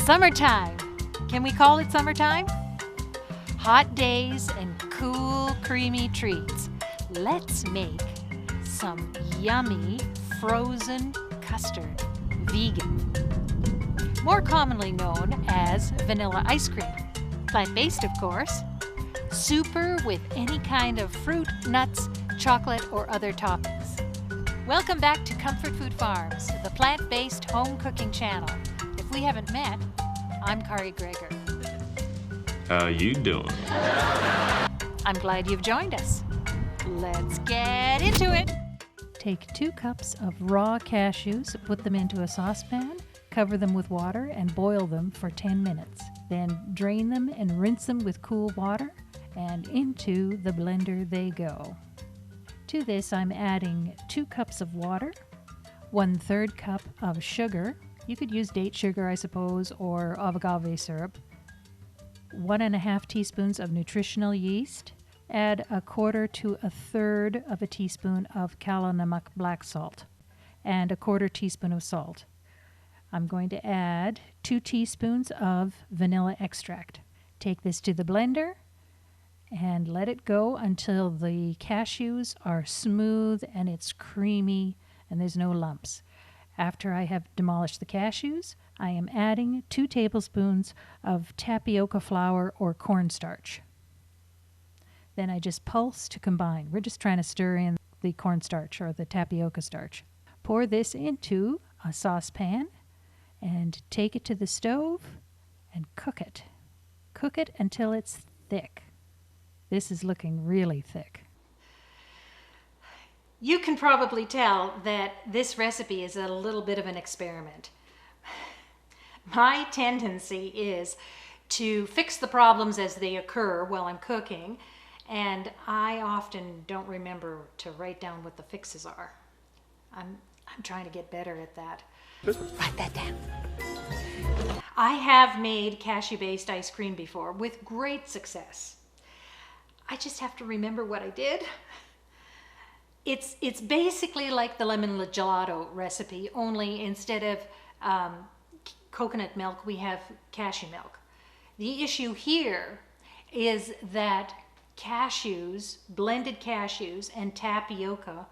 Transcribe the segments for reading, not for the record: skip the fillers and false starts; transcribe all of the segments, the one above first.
Summertime. Can we call it summertime? Hot days and cool, creamy treats. Let's make some yummy frozen custard, vegan. More commonly known as vanilla ice cream. Plant-based, of course. Super with any kind of fruit, nuts, chocolate, or other toppings. Welcome back to Comfort Food Farms, the plant-based home cooking channel. If we haven't met, I'm Kari Greger. How you doing? I'm glad you've joined us. Let's get into it. Take 2 cups of raw cashews, put them into a saucepan, cover them with water, and boil them for 10 minutes. Then drain them and rinse them with cool water, and into the blender they go. To this, I'm adding 2 cups of water, 1/3 cup of sugar. You could use date sugar, I suppose, or agave syrup. 1½ teaspoons of nutritional yeast. Add 1/4 to 1/3 of a teaspoon of kala Namak black salt, and 1/4 teaspoon of salt. I'm going to add 2 teaspoons of vanilla extract. Take this to the blender and let it go until the cashews are smooth and it's creamy and there's no lumps. After I have demolished the cashews, I am adding 2 tablespoons of tapioca flour or cornstarch. Then I just pulse to combine. We're just trying to stir in the cornstarch or the tapioca starch. Pour this into a saucepan and take it to the stove and cook it. Cook it until it's thick. This is looking really thick. You can probably tell that this recipe is a little bit of an experiment. My tendency is to fix the problems as they occur while I'm cooking, and I often don't remember to write down what the fixes are. I'm trying to get better at that. Write that down. I have made cashew-based ice cream before with great success. I just have to remember what I did. It's basically like the lemon gelato recipe, only instead of coconut milk, we have cashew milk. The issue here is that cashews, blended cashews, and tapioca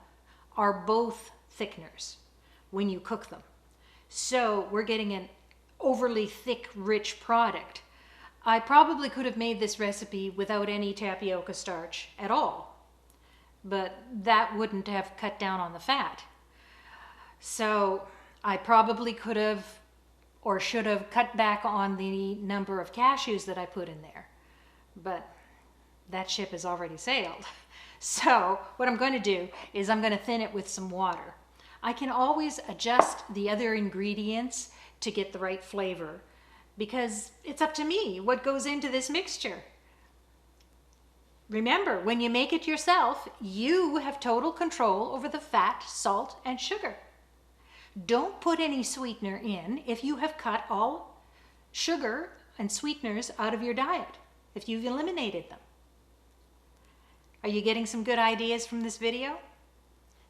are both thickeners when you cook them. So we're getting an overly thick, rich product. I probably could have made this recipe without any tapioca starch at all, but that wouldn't have cut down on the fat. So I probably could have or should have cut back on the number of cashews that I put in there, but that ship has already sailed. So what I'm going to do is I'm going to thin it with some water. I can always adjust the other ingredients to get the right flavor, because it's up to me what goes into this mixture. Remember, when you make it yourself, you have total control over the fat, salt, and sugar. Don't put any sweetener in if you have cut all sugar and sweeteners out of your diet, if you've eliminated them. Are you getting some good ideas from this video?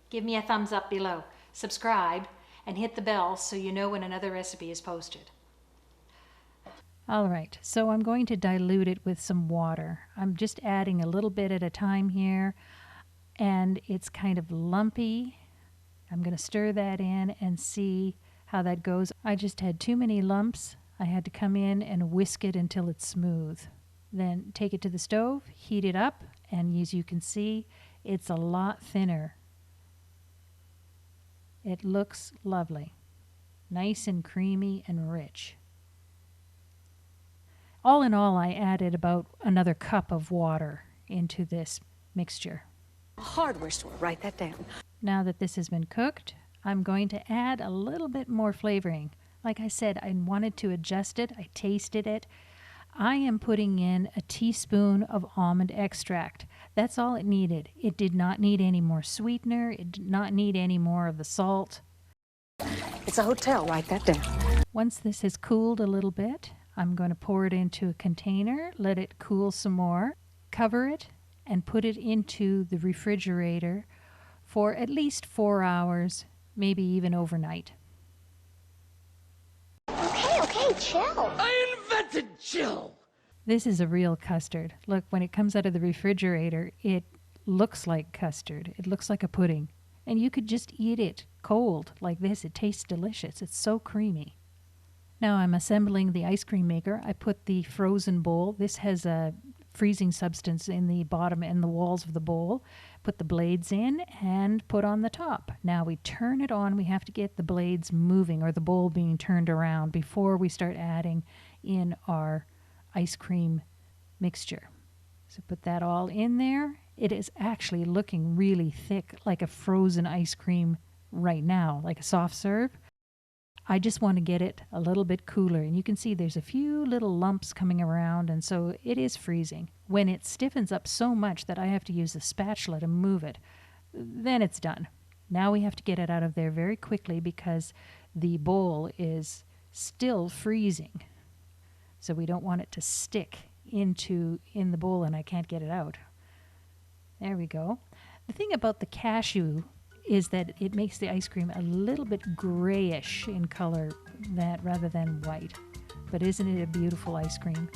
Give me a thumbs up below, subscribe, and hit the bell so you know when another recipe is posted. All right, so I'm going to dilute it with some water. I'm just adding a little bit at a time here, and it's kind of lumpy. I'm going to stir that in and see how that goes. I just had too many lumps. I had to come in and whisk it until it's smooth. Then take it to the stove, heat it up, and as you can see, it's a lot thinner. It looks lovely, nice and creamy and rich. All in all, I added about another cup of water into this mixture. Hardware store, write that down. Now that this has been cooked, I'm going to add a little bit more flavoring. Like I said, I wanted to adjust it. I tasted it. I am putting in a teaspoon of almond extract. That's all it needed. It did not need any more sweetener. It did not need any more of the salt. It's a hotel, write that down. Once this has cooled a little bit, I'm going to pour it into a container, let it cool some more, cover it, and put it into the refrigerator for at least 4 hours, maybe even overnight. Okay, chill. I invented chill. This is a real custard. Look, when it comes out of the refrigerator, it looks like custard. It looks like a pudding. And you could just eat it cold like this. It tastes delicious. It's so creamy. Now I'm assembling the ice cream maker. I put the frozen bowl. This has a freezing substance in the bottom and the walls of the bowl. Put the blades in and put on the top. Now we turn it on. We have to get the blades moving or the bowl being turned around before we start adding in our ice cream mixture. So put that all in there. It is actually looking really thick, like a frozen ice cream right now, like a soft serve. I just want to get it a little bit cooler. And you can see there's a few little lumps coming around, and so it is freezing. When it stiffens up so much that I have to use a spatula to move it, then it's done. Now we have to get it out of there very quickly because the bowl is still freezing. So we don't want it to stick in the bowl and I can't get it out. There we go. The thing about the cashew is that it makes the ice cream a little bit grayish in color rather than white. But isn't it a beautiful ice cream?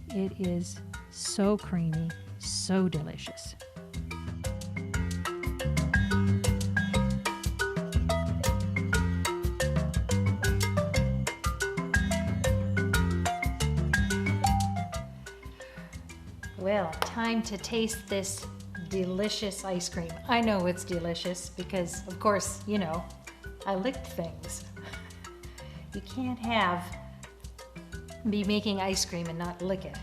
It is so creamy, so delicious. Well, time to taste this delicious ice cream. I know it's delicious because, of course, you know, I licked things. You can't be making ice cream and not lick it.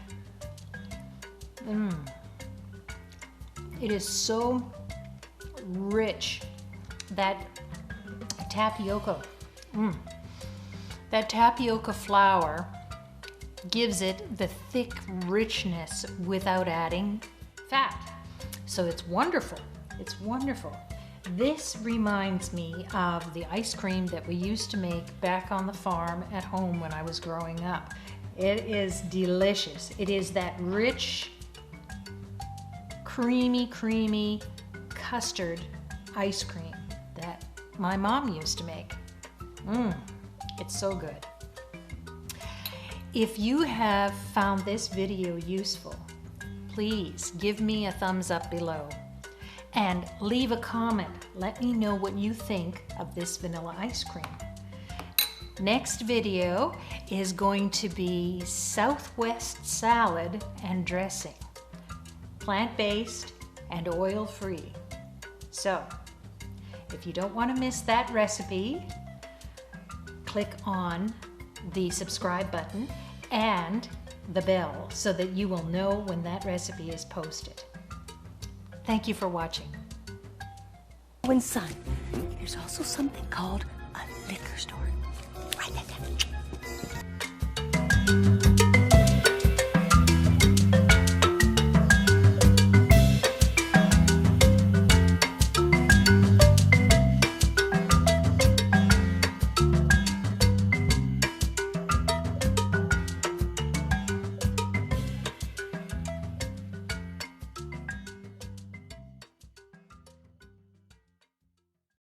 It is so rich. That tapioca, that tapioca flour gives it the thick richness without adding fat. So it's wonderful. It's wonderful. This reminds me of the ice cream that we used to make back on the farm at home when I was growing up. It is delicious. It is that rich, creamy custard ice cream that my mom used to make. It's so good. If you have found this video useful, please give me a thumbs up below and leave a comment. Let me know what you think of this vanilla ice cream. Next video is going to be Southwest salad and dressing, plant-based and oil-free. So, if you don't want to miss that recipe, click on the subscribe button and the bell so that you will know when that recipe is posted. Thank you for watching. And son, there's also something called a liquor store. Write that down.